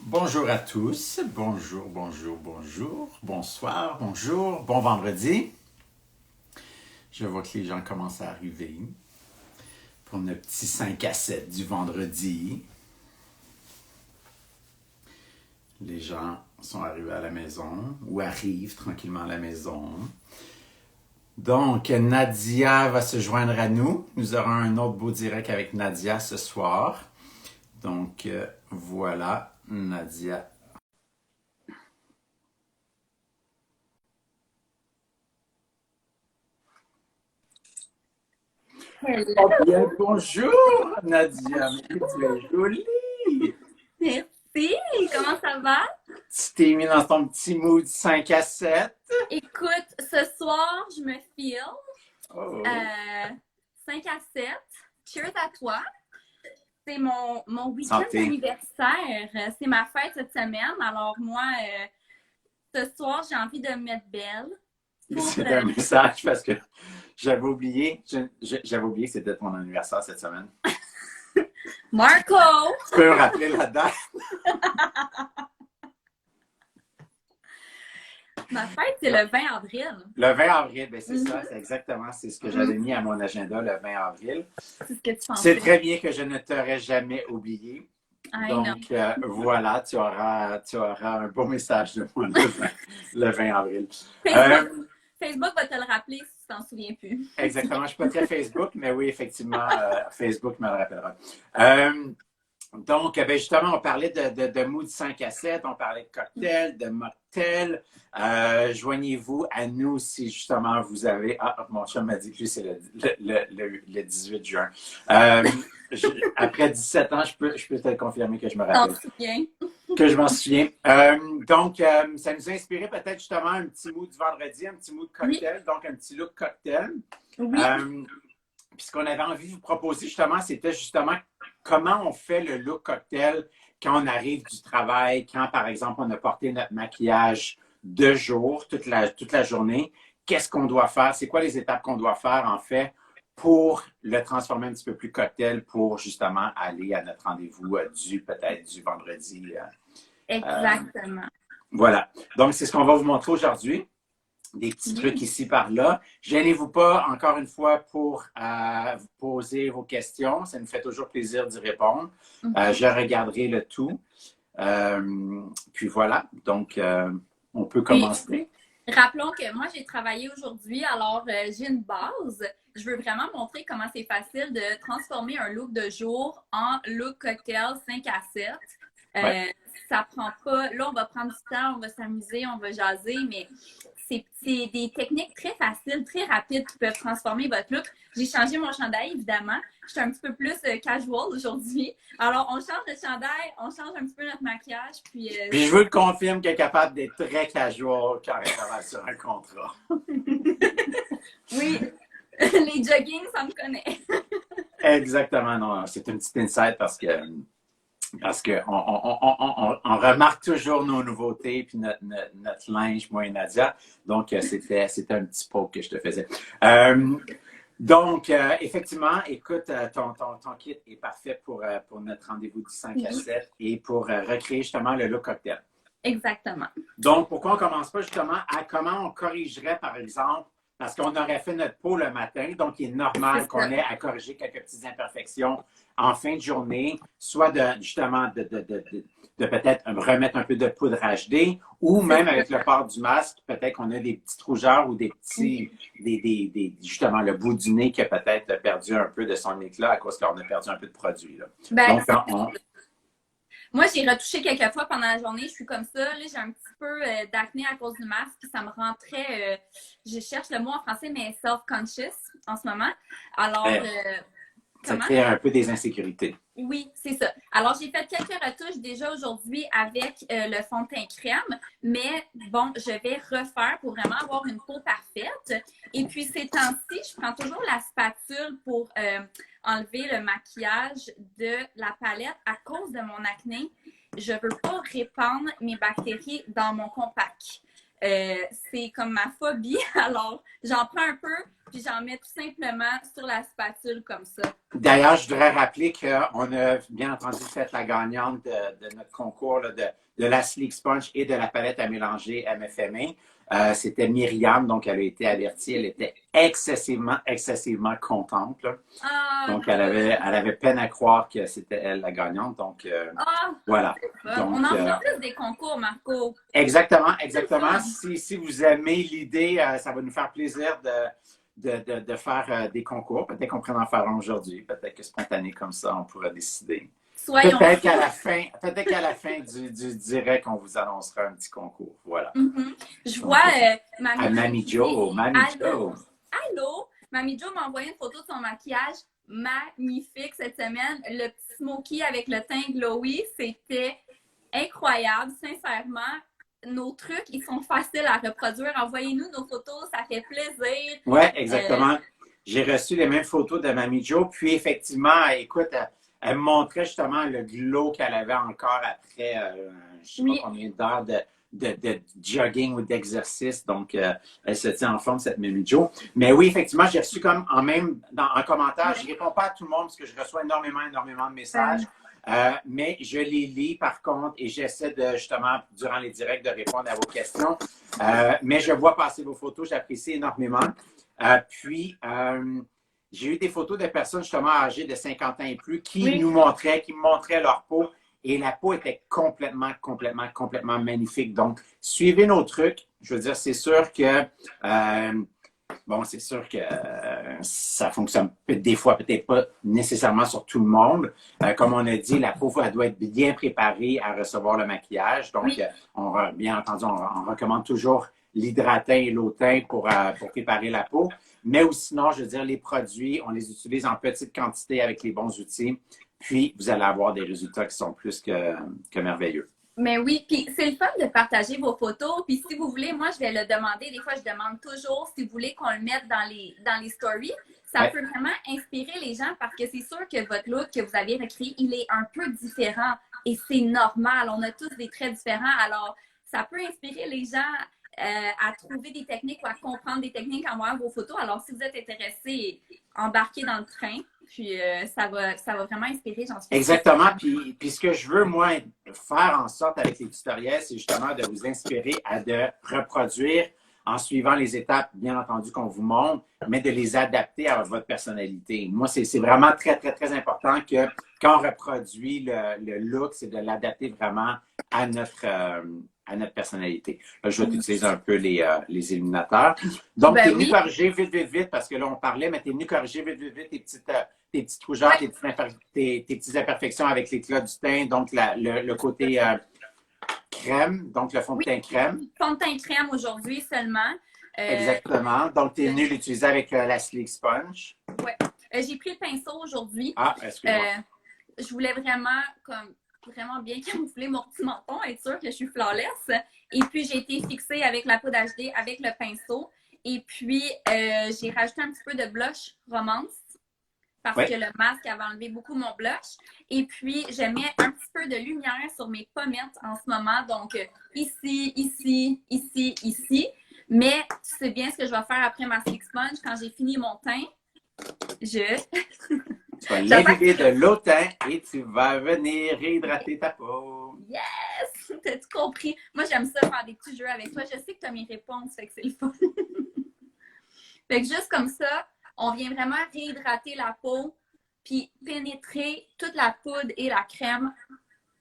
Bonjour à tous, bonjour, bonsoir, bonjour, bon vendredi. Je vois que les gens commencent à arriver pour notre petit 5 à 7 du vendredi. Les gens sont arrivés à la maison ou arrivent tranquillement à la maison. Donc, Nadia va se joindre à nous. Nous aurons un autre beau direct avec Nadia ce soir. Donc, voilà, Nadia. Hello. Oh bien, bonjour, Nadia. Mais tu es jolie. Merci, comment ça va? Tu t'es mis dans ton petit mood 5 à 7. Écoute, ce soir, je me filme Oh. 5 à 7. Cheers à toi. C'est mon week-end Santé. d'anniversaire. C'est ma fête cette semaine. Alors moi, ce soir, j'ai envie de me mettre belle. C'est un message parce que j'avais oublié que c'était ton anniversaire cette semaine. Marco! Tu peux me rappeler la date? Ma fête, c'est le 20 avril. Le 20 avril, ben c'est ça, c'est exactement, c'est ce que j'avais mis à mon agenda, le 20 avril. C'est ce que tu pensais. C'est très bien que je ne t'aurais jamais oublié. Donc, voilà, tu auras un beau message de moi le 20 avril. Facebook va te le rappeler si tu t'en souviens plus. Exactement, je ne suis pas très Facebook, mais oui, effectivement, Facebook me le rappellera. Donc, ben justement, on parlait de mood 5 à 7, on parlait de cocktail, de mocktail. Joignez-vous à nous si justement vous avez... Ah, mon chum m'a dit que lui, c'est le 18 juin. Après 17 ans, je peux te confirmer que je me rappelle. Que je m'en souviens. Donc, ça nous a inspiré peut-être justement un petit mood du vendredi, un petit mood cocktail, donc un petit look cocktail. Oui. Puis ce qu'on avait envie de vous proposer justement, c'était justement comment on fait le look cocktail quand on arrive du travail, quand par exemple on a porté notre maquillage de jour, toute la journée. Qu'est-ce qu'on doit faire? C'est quoi les étapes qu'on doit faire en fait pour le transformer un petit peu plus cocktail pour justement aller à notre rendez-vous peut-être du vendredi. Exactement. Voilà. Donc, c'est ce qu'on va vous montrer aujourd'hui. Des petits trucs ici par là. Gênez-vous pas, encore une fois, pour vous poser vos questions. Ça nous fait toujours plaisir d'y répondre. Je regarderai le tout. Puis voilà. Donc, on peut commencer. Rappelons que moi, j'ai travaillé aujourd'hui, alors j'ai une base. Je veux vraiment montrer comment c'est facile de transformer un look de jour en look cocktail 5 à 7. Ça prend pas... Là, on va prendre du temps, on va s'amuser, on va jaser, mais c'est des techniques très faciles, très rapides qui peuvent transformer votre look. J'ai changé mon chandail, évidemment. Je suis un petit peu plus casual aujourd'hui. Alors, on change de chandail, on change un petit peu notre maquillage. Puis je vous le confirme qu'elle est capable d'être très casual quand elle travaille sur un contrat. Oui, les joggings, ça me connaît. Exactement, non. C'est une petite insight parce qu'on remarque toujours nos nouveautés puis notre linge, moi et Nadia. Donc, c'était un petit poke que je te faisais. Donc, effectivement, écoute, ton kit est parfait pour notre rendez-vous du 5 à 7 et pour recréer justement le look cocktail. Exactement. Donc, pourquoi on ne commence pas justement à comment on corrigerait, par exemple, parce qu'on aurait fait notre peau le matin, donc il est normal qu'on ait à corriger quelques petites imperfections en fin de journée, soit justement de peut-être remettre un peu de poudre HD, ou même avec le port du masque, peut-être qu'on a des petites rougeurs ou des petits, justement le bout du nez qui a peut-être perdu un peu de son éclat à cause qu'on a perdu un peu de produit. Là. Donc, moi, j'ai retouché quelques fois pendant la journée. Je suis comme ça. Là, j'ai un petit peu d'acné à cause du masque. Ça me rend très... je cherche le mot en français, mais self-conscious en ce moment. Alors... ça crée un peu des insécurités. Oui, c'est ça. Alors, j'ai fait quelques retouches déjà aujourd'hui avec le fond de teint crème, mais bon, je vais refaire pour vraiment avoir une peau parfaite. Et puis, ces temps-ci, je prends toujours la spatule pour enlever le maquillage de la palette à cause de mon acné. Je ne veux pas répandre mes bactéries dans mon compact. C'est comme ma phobie. Alors, j'en prends un peu, puis j'en mets tout simplement sur la spatule comme ça. D'ailleurs, je voudrais rappeler qu'on a bien entendu fait la gagnante de notre concours là, de la Sleek Sponge et de la palette à mélanger MFMA. C'était Myriam, donc elle a été avertie. Elle était excessivement contente. Là. Donc, elle avait peine à croire que c'était elle la gagnante. Donc, voilà. Donc, on en fait plus des concours, Marco. Exactement. Si vous aimez l'idée, ça va nous faire plaisir de faire des concours. Peut-être qu'on pourrait en faire un aujourd'hui. Peut-être que spontané comme ça, on pourra décider. Peut-être qu'à la fin du direct, on vous annoncera un petit concours. Voilà. Je vois Mamie Jo. Allô? Mamie Jo m'a envoyé une photo de son maquillage magnifique cette semaine. Le petit smoky avec le teint glowy, c'était incroyable. Sincèrement, nos trucs, ils sont faciles à reproduire. Envoyez-nous nos photos, ça fait plaisir. Oui, exactement. J'ai reçu les mêmes photos de Mamie Jo. Puis, effectivement, écoute, elle me montrait justement le glow qu'elle avait encore après, je ne sais pas combien d'heures de jogging ou d'exercice. Donc, elle se tient en forme, cette Mamie Jo. Mais oui, effectivement, j'ai reçu comme en commentaire, je ne réponds pas à tout le monde parce que je reçois énormément de messages. Mais je les lis par contre et j'essaie de justement, durant les directs, de répondre à vos questions. Mais je vois passer vos photos, j'apprécie énormément. Puis, j'ai eu des photos de personnes justement âgées de 50 ans et plus qui me montraient leur peau et la peau était complètement magnifique. Donc, suivez nos trucs. Je veux dire, c'est sûr que ça fonctionne des fois peut-être pas nécessairement sur tout le monde. Comme on a dit, la peau, elle doit être bien préparée à recevoir le maquillage. Donc, bien entendu, on recommande toujours l'hydratin et l'eau-teint pour préparer la peau. Mais ou sinon, je veux dire, les produits, on les utilise en petite quantité avec les bons outils. Puis, vous allez avoir des résultats qui sont plus que merveilleux. Mais oui, puis c'est le fun de partager vos photos. Puis si vous voulez, moi, je vais le demander. Des fois, je demande toujours si vous voulez qu'on le mette dans les stories. Ça peut vraiment inspirer les gens parce que c'est sûr que votre look que vous avez recréé, il est un peu différent. Et c'est normal. On a tous des traits différents. Alors, ça peut inspirer les gens à trouver des techniques ou à comprendre des techniques en voyant vos photos. Alors, si vous êtes intéressé, embarquez dans le train. Puis, ça va vraiment inspirer, j'en suis sûre. Exactement. Puis, ce que je veux, moi, faire en sorte avec les tutoriels, c'est justement de vous inspirer à de reproduire en suivant les étapes, bien entendu, qu'on vous montre, mais de les adapter à votre personnalité. Moi, c'est vraiment très important que quand on reproduit le look, c'est de l'adapter vraiment à notre personnalité. Là, je vais utiliser un peu les illuminateurs. Donc, t'es venu corriger vite, parce que là, on parlait, mais t'es venu corriger vite tes petites rougeurs, tes petites imperfections avec l'éclat du teint, donc le côté crème, donc le fond de teint crème. Fond de teint crème aujourd'hui seulement. Exactement. Donc, tu es venu l'utiliser avec la Sleek Sponge. Oui. J'ai pris le pinceau aujourd'hui. Ah, excuse-moi. Je voulais vraiment bien camoufler mon petit menton, être sûre que je suis flawless. Et puis, j'ai été fixée avec la poudre HD, avec le pinceau. Et puis, j'ai rajouté un petit peu de blush romance parce que le masque avait enlevé beaucoup mon blush. Et puis, je mets un petit peu de lumière sur mes pommettes en ce moment. Donc, ici. Mais tu sais bien ce que je vais faire après ma Sleek Sponge. Quand j'ai fini mon teint, tu vas l'imbiber de l'eau teint et tu vas venir réhydrater ta peau. Yes! T'as-tu compris? Moi, j'aime ça faire des petits jeux avec toi. Je sais que tu as mes réponses, fait que c'est le fun. Fait que juste comme ça, on vient vraiment réhydrater la peau puis pénétrer toute la poudre et la crème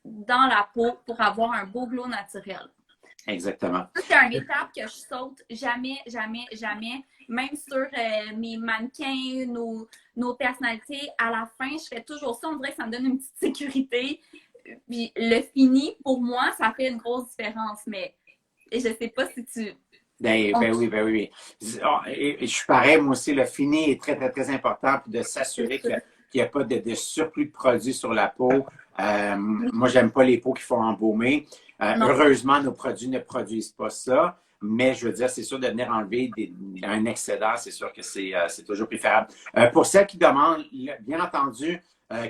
dans la peau pour avoir un beau glow naturel. Exactement. C'est une étape que je saute jamais. Même sur mes mannequins, nos personnalités, à la fin, je fais toujours ça. On dirait que ça me donne une petite sécurité. Puis le fini, pour moi, ça fait une grosse différence. Mais je sais pas si tu... Ben oui. Et je suis pareil, moi aussi, le fini est très important. Puis de s'assurer qu'il n'y a pas de surplus de produits sur la peau. Moi, j'aime pas les peaux qui font embaumer. Heureusement, nos produits ne produisent pas ça. Mais je veux dire, c'est sûr de venir enlever un excédent, c'est sûr que c'est toujours préférable. Pour celles qui demandent, bien entendu,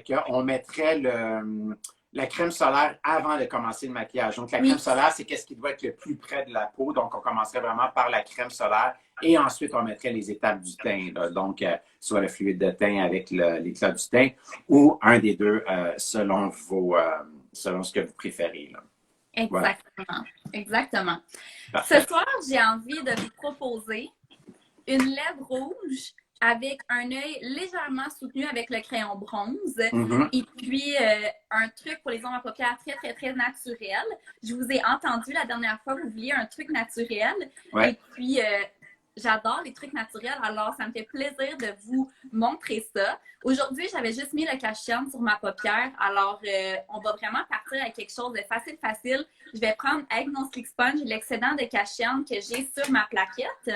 qu'on mettrait la crème solaire avant de commencer le maquillage. Donc, la crème solaire, c'est qu'est-ce qui doit être le plus près de la peau. Donc, on commencerait vraiment par la crème solaire et ensuite, on mettrait les étapes du teint. Là. Donc, soit le fluide de teint avec l'éclat du teint ou un des deux selon ce que vous préférez. Là. Exactement. Voilà. Exactement. Parfait. Ce soir, j'ai envie de vous proposer une lèvre rouge avec un œil légèrement soutenu avec le crayon bronze. Et puis, un truc pour les ombres à paupières très, très, très naturel. Je vous ai entendu la dernière fois, vous vouliez un truc naturel. Ouais. Et puis, j'adore les trucs naturels, alors ça me fait plaisir de vous montrer ça. Aujourd'hui, j'avais juste mis le cache-cerne sur ma paupière, alors on va vraiment partir avec quelque chose de facile. Je vais prendre avec mon Slick Sponge l'excédent de cache-cerne que j'ai sur ma plaquette.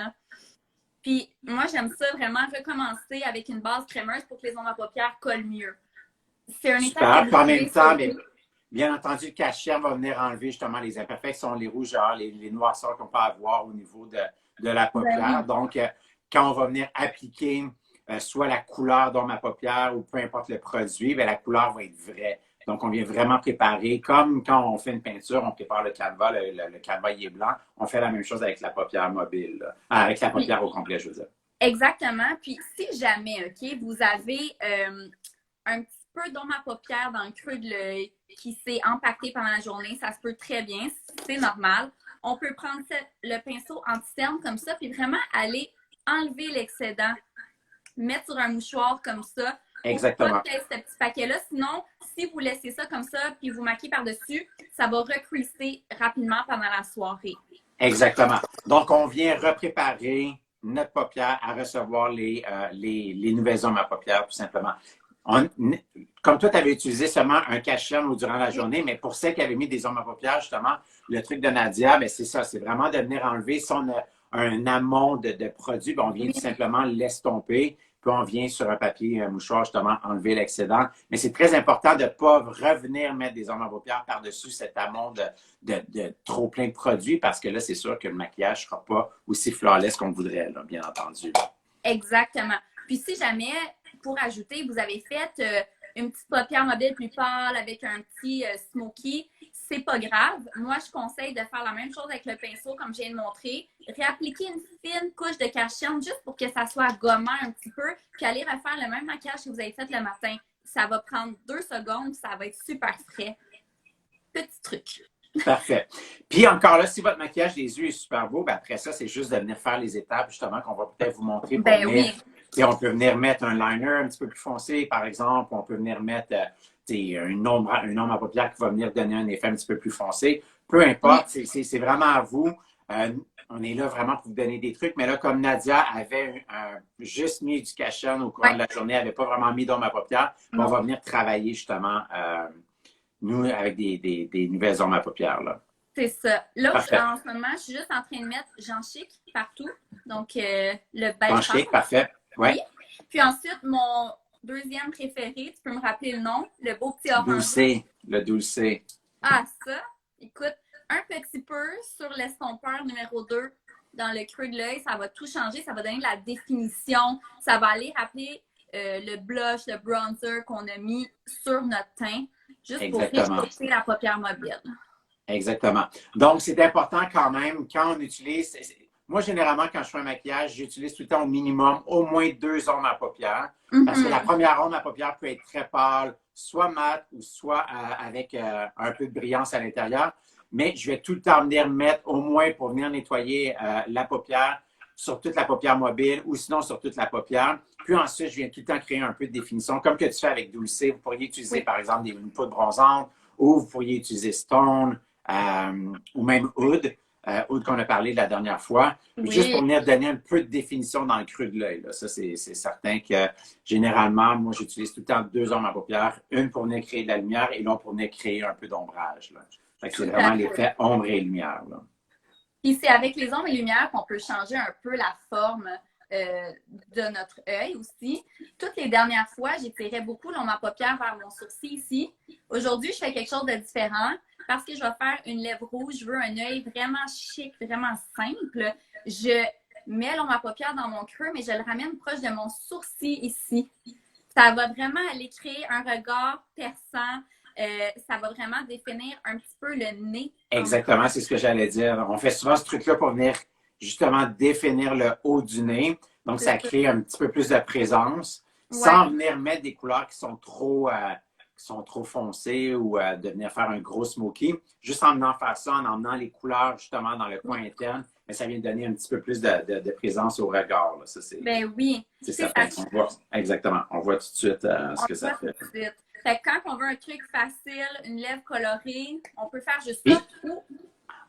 Puis moi, j'aime ça vraiment recommencer avec une base crémeuse pour que les ombres à paupières collent mieux. C'est un état en même temps, bien entendu, le cache-cerne va venir enlever justement les imperfections, les rougeurs, les noirceurs qu'on peut avoir au niveau de la paupière. Donc, quand on va venir appliquer soit la couleur d'ombre à paupières ou peu importe le produit, bien, la couleur va être vraie. Donc, on vient vraiment préparer, comme quand on fait une peinture, on prépare le canevas, le canevas il est blanc. On fait la même chose avec la paupière mobile, là. Avec la paupière au complet, je veux dire. Exactement. Puis, si jamais, OK, vous avez un petit peu d'ombre à paupières dans le creux de l'œil qui s'est empaqueté pendant la journée, ça se peut très bien, c'est normal. On peut prendre le pinceau anti-cerne comme ça, puis vraiment aller enlever l'excédent, mettre sur un mouchoir comme ça. Exactement. Pour pas ce petit paquet-là. Sinon, si vous laissez ça comme ça, puis vous maquillez par-dessus, ça va recruisser rapidement pendant la soirée. Exactement. Donc, on vient repréparer notre paupière à recevoir les nouvelles ombres à paupières, tout simplement. Comme toi, tu avais utilisé seulement un cache-cerne durant la journée, mais pour celles qui avaient mis des ombres à paupières, justement, le truc de Nadia, c'est ça, c'est vraiment de venir enlever un amont de produits, on vient tout simplement l'estomper, puis on vient sur un papier, un mouchoir, justement, enlever l'excédent. Mais c'est très important de ne pas revenir mettre des ombres à paupières par-dessus cet amont de trop plein de produits, parce que là, c'est sûr que le maquillage ne sera pas aussi flawless qu'on voudrait, là, bien entendu. Exactement. Puis si jamais, pour ajouter, vous avez fait une petite paupière mobile plus pâle avec un petit smoky, c'est pas grave. Moi, je conseille de faire la même chose avec le pinceau, comme je viens de montrer. Réappliquer une fine couche de cache-cerne juste pour que ça soit gommant un petit peu, puis aller refaire le même maquillage que vous avez fait le matin. Ça va prendre 2 secondes, ça va être super frais. Petit truc. Parfait. Puis encore là, si votre maquillage des yeux est super beau, après ça, c'est juste de venir faire les étapes, justement, qu'on va peut-être vous montrer. On peut venir mettre un liner un petit peu plus foncé, par exemple. On peut venir mettre une ombre à paupières qui va venir donner un effet un petit peu plus foncé. Peu importe, c'est vraiment à vous. On est là vraiment pour vous donner des trucs. Mais là, comme Nadia avait juste mis du cache-cerne au courant de la journée, elle n'avait pas vraiment mis d'ombre à paupières, on va venir travailler justement, nous, avec des nouvelles ombres à paupières. Là. C'est ça. Là, en ce moment, je suis juste en train de mettre Jean Chic partout. Donc, le beige. Jean Chic, parfait. Ouais. Oui. Puis ensuite, mon deuxième préféré, tu peux me rappeler le nom, le beau petit orange. Dulcé, le Dulcé. Ah, ça, écoute, un petit peu sur l'estompeur numéro 2 dans le creux de l'œil, ça va tout changer, ça va donner de la définition, ça va aller rappeler le blush, le bronzer qu'on a mis sur notre teint, juste pour réchauffer la paupière mobile. Exactement. Donc, c'est important quand même, quand on utilise... Moi, généralement, quand je fais un maquillage, j'utilise tout le temps au minimum au moins 2 ombres à paupières. Parce que la première ombre à paupières peut être très pâle, soit mate ou soit avec un peu de brillance à l'intérieur. Mais je vais tout le temps venir mettre au moins pour venir nettoyer la paupière sur toute la paupière mobile ou sinon sur toute la paupière. Puis ensuite, je viens tout le temps créer un peu de définition. Comme que tu fais avec Dulcé, vous pourriez utiliser par exemple une poudre bronzante ou vous pourriez utiliser Stone ou même Oud. Oud qu'on a parlé la dernière fois, juste pour venir donner un peu de définition dans le creux de l'œil. Ça, c'est certain que généralement, moi, j'utilise tout le temps 2 ombres à paupières, une pour venir créer de la lumière et l'autre pour venir créer un peu d'ombrage. C'est vraiment l'effet ombre et lumière. Là. Puis c'est avec les ombres et lumières qu'on peut changer un peu la forme de notre œil aussi. Toutes les dernières fois, j'étirais beaucoup l'ombre à paupières vers mon sourcil ici. Aujourd'hui, je fais quelque chose de différent. Parce que je vais faire une lèvre rouge, je veux un œil vraiment chic, vraiment simple. Je mets l'ombre à paupières dans mon creux, mais je le ramène proche de mon sourcil ici. Ça va vraiment aller créer un regard perçant, ça va vraiment définir un petit peu le nez. Exactement, c'est ce que j'allais dire. On fait souvent ce truc-là pour venir justement définir le haut du nez. Donc, ça crée un petit peu plus de présence sans venir mettre des couleurs qui sont trop foncées ou de venir faire un gros smoky. Juste en venant faire ça, en emmenant les couleurs justement dans le coin interne, mais ça vient donner un petit peu plus de présence au regard. Là. Ça, ben oui. C'est certain. Exactement. On voit tout de suite ce que ça fait. Fait que quand on veut un truc facile, une lèvre colorée, on peut faire juste ça.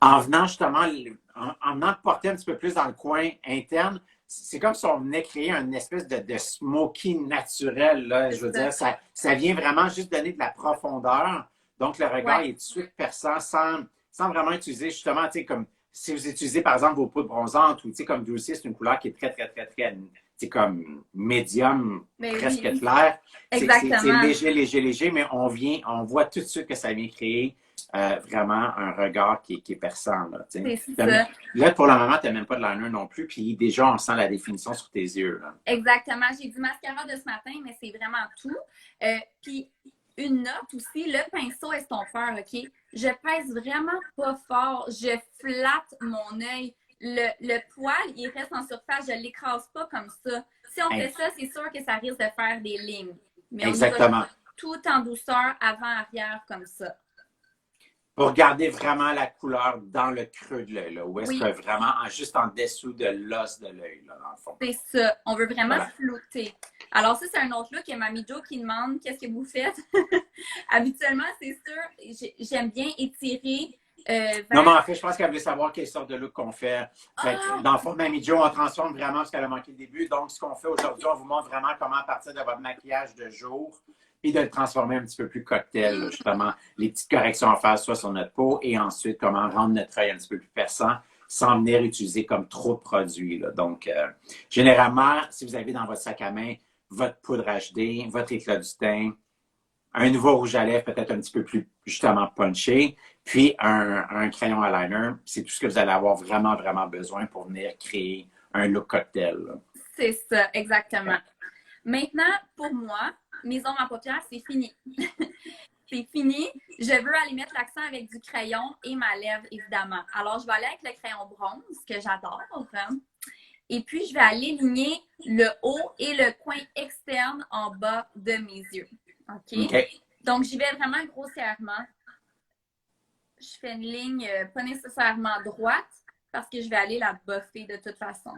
En venant justement, en venant porter un petit peu plus dans le coin interne, c'est comme si on venait créer une espèce de smoky naturel. Là. Je veux dire, ça vient vraiment juste donner de la profondeur. Donc, le regard est tout de suite perçant sans vraiment utiliser justement, tu sais, comme si vous utilisez par exemple vos poudres bronzantes ou tu sais, comme Juicy, c'est une couleur qui est très, très, très, très, c'est comme médium, presque clair. C'est léger, mais on voit tout de suite que ça vient créer vraiment un regard qui est perçant. Là, là, pour le moment, tu n'as même pas de liner non plus, puis déjà, on sent la définition sur tes yeux. Là. Exactement. J'ai du mascara de ce matin, mais c'est vraiment tout. Puis, une note aussi, le pinceau estompeur, OK? Je pèse vraiment pas fort. Je flatte mon œil. Le poil, il reste en surface. Je ne l'écrase pas comme ça. Si on fait ça, c'est sûr que ça risque de faire des lignes. Mais on y va tout en douceur, avant-arrière, comme ça. Pour garder vraiment la couleur dans le creux de l'œil, où est-ce que vraiment, juste en dessous de l'os de l'œil, dans le fond. C'est ça. On veut vraiment flouter. Alors ça, c'est un autre look. Il y a Mamie Jo qui demande « Qu'est-ce que vous faites? » Habituellement, c'est sûr, j'aime bien étirer non, mais en fait, je pense qu'elle voulait savoir quelle sorte de look qu'on fait. Dans le fond, Mamie Jo, on transforme vraiment parce qu'elle a manqué le début. Donc, ce qu'on fait aujourd'hui, on vous montre vraiment comment, à partir de votre maquillage de jour, puis de le transformer un petit peu plus cocktail, justement, les petites corrections à faire soit sur notre peau et ensuite comment rendre notre œil un petit peu plus perçant sans venir utiliser comme trop de produits. Là. Donc, généralement, si vous avez dans votre sac à main votre poudre HD, votre éclat du teint, un nouveau rouge à lèvres peut-être un petit peu plus, justement, punché, puis un crayon eyeliner, c'est tout ce que vous allez avoir vraiment, vraiment besoin pour venir créer un look cocktail. C'est ça, exactement. Maintenant, pour moi, mes ombres en paupières, c'est fini. C'est fini. Je veux aller mettre l'accent avec du crayon et ma lèvre, évidemment. Alors, je vais aller avec le crayon bronze, que j'adore. Et puis, je vais aller ligner le haut et le coin externe en bas de mes yeux. OK? Donc, j'y vais vraiment grossièrement. Je fais une ligne pas nécessairement droite parce que je vais aller la buffer de toute façon.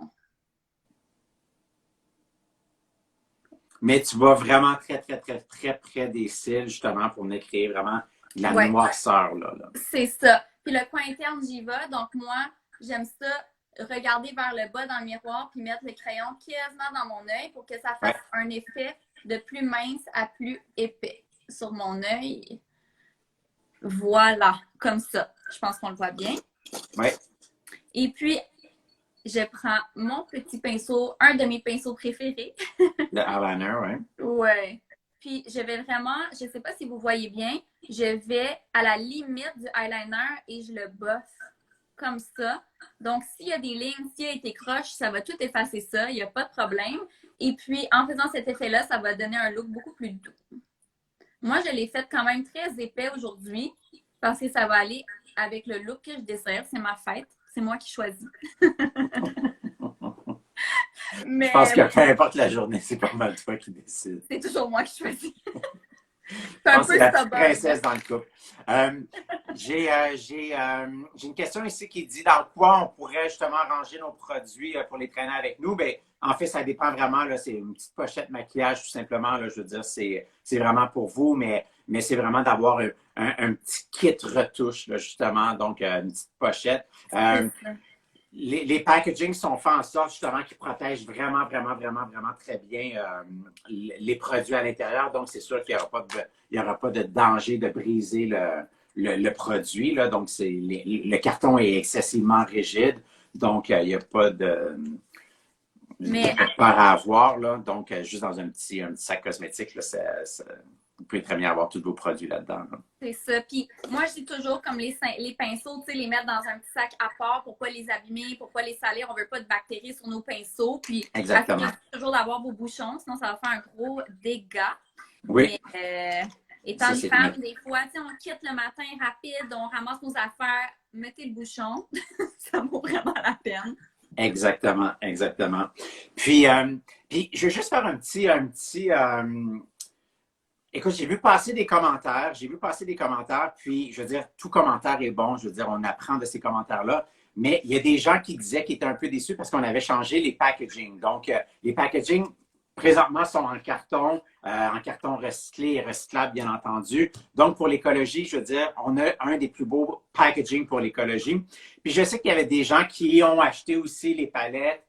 Mais tu vas vraiment très, très, très, très près des cils, justement, pour venir créer vraiment de la noirceur. Là. C'est ça. Puis le coin interne, j'y vais. Donc, moi, j'aime ça, regarder vers le bas dans le miroir puis mettre le crayon quasiment dans mon œil pour que ça fasse un effet de plus mince à plus épais sur mon œil. Voilà, comme ça. Je pense qu'on le voit bien. Oui. Et puis, je prends mon petit pinceau, un de mes pinceaux préférés. Le eyeliner, oui. Oui. Puis, je vais vraiment, je ne sais pas si vous voyez bien, je vais à la limite du eyeliner et je le boffe comme ça. Donc, s'il y a des lignes, s'il a été croche, ça va tout effacer ça. Il n'y a pas de problème. Et puis, en faisant cet effet-là, ça va donner un look beaucoup plus doux. Moi, je l'ai fait quand même très épais aujourd'hui parce que ça va aller avec le look que je désire. C'est ma fête. C'est moi qui choisis. Mais... Je pense que peu importe la journée, c'est pas mal toi qui décides. C'est toujours moi qui choisis. C'est un peu la princesse dans le couple. J'ai une question ici qui dit dans quoi on pourrait justement ranger nos produits pour les traîner avec nous. Bien, en fait, ça dépend vraiment. C'est une petite pochette maquillage, tout simplement. Là, je veux dire, c'est vraiment pour vous, mais c'est vraiment d'avoir un petit kit retouche, là, justement. Donc, une petite pochette. Les packagings sont faits en sorte, justement, qu'ils protègent vraiment, vraiment, vraiment, vraiment très bien les produits à l'intérieur. Donc, c'est sûr qu'il n'y aura pas de danger de briser le produit. Là. Donc, le carton est excessivement rigide. Donc, il n'y a pas de peur à avoir. Là. Donc, juste dans un petit sac cosmétique, là, vous pouvez très bien avoir tous vos produits là-dedans. Là. C'est ça. Puis moi, je dis toujours comme les pinceaux, tu sais, les mettre dans un petit sac à part pour ne pas les abîmer, pour ne pas les salir. On ne veut pas de bactéries sur nos pinceaux. Puis assurez-vous toujours d'avoir vos bouchons, sinon ça va faire un gros dégât. Oui. Mais Étant Ça, une c'est femme, bien. des fois, tu sais, on quitte le matin rapide, on ramasse nos affaires, mettez le bouchon. Ça vaut vraiment la peine. Exactement, exactement. Puis, puis je vais juste faire écoute, j'ai vu passer des commentaires, puis je veux dire, tout commentaire est bon, je veux dire, on apprend de ces commentaires-là, mais il y a des gens qui disaient qu'ils étaient un peu déçus parce qu'on avait changé les packaging. Donc, les packaging, présentement, sont en carton recyclé et recyclable, bien entendu. Donc, pour l'écologie, je veux dire, on a un des plus beaux packaging pour l'écologie. Puis, je sais qu'il y avait des gens qui ont acheté aussi les palettes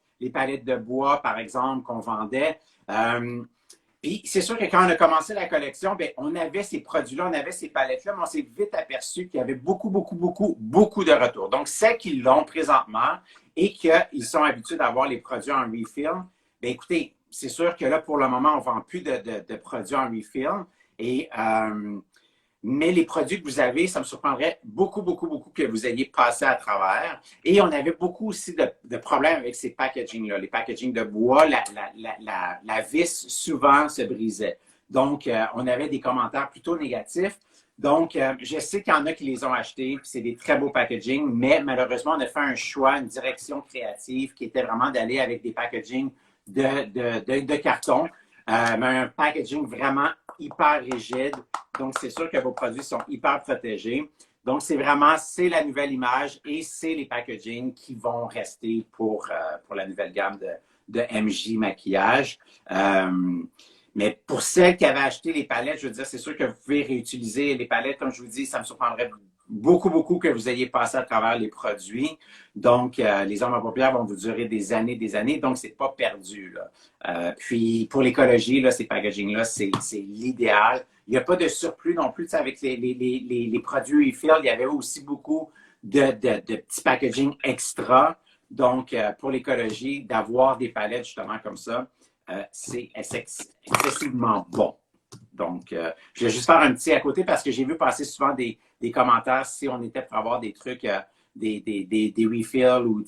de bois, par exemple, qu'on vendait. Puis c'est sûr que quand on a commencé la collection, bien, on avait ces produits-là, on avait ces palettes-là, mais on s'est vite aperçu qu'il y avait beaucoup de retours. Donc, celles qui l'ont présentement et qu'ils sont habitués d'avoir les produits en refill, bien, écoutez, c'est sûr que là, pour le moment, on ne vend plus de produits en refill. Et, mais les produits que vous avez, ça me surprendrait beaucoup que vous ayez passé à travers. Et on avait beaucoup aussi de problèmes avec ces packaging-là. Les packaging de bois, la vis souvent se brisait. Donc, on avait des commentaires plutôt négatifs. Donc, je sais qu'il y en a qui les ont achetés, puis c'est des très beaux packaging, mais malheureusement, on a fait un choix, une direction créative qui était vraiment d'aller avec des packaging de carton, mais un packaging vraiment hyper rigide. Donc, c'est sûr que vos produits sont hyper protégés. Donc, c'est la nouvelle image et c'est les packaging qui vont rester pour la nouvelle gamme de MJ Maquillage. Mais pour celles qui avaient acheté les palettes, je veux dire, c'est sûr que vous pouvez réutiliser les palettes. Comme je vous dis, ça me surprendrait beaucoup que vous ayez passé à travers les produits. Donc, les ombres à paupières vont vous durer des années. Donc, c'est pas perdu, là. Puis, pour l'écologie, là, ces packaging-là, c'est l'idéal. Il n'y a pas de surplus non plus. Tu sais, avec les produits refill, il y avait aussi beaucoup de petits packaging extra. Donc, pour l'écologie, d'avoir des palettes justement comme ça, c'est excessivement bon. Donc, je vais juste faire un petit à côté parce que j'ai vu passer souvent des commentaires si on était pour avoir des trucs, des refills ou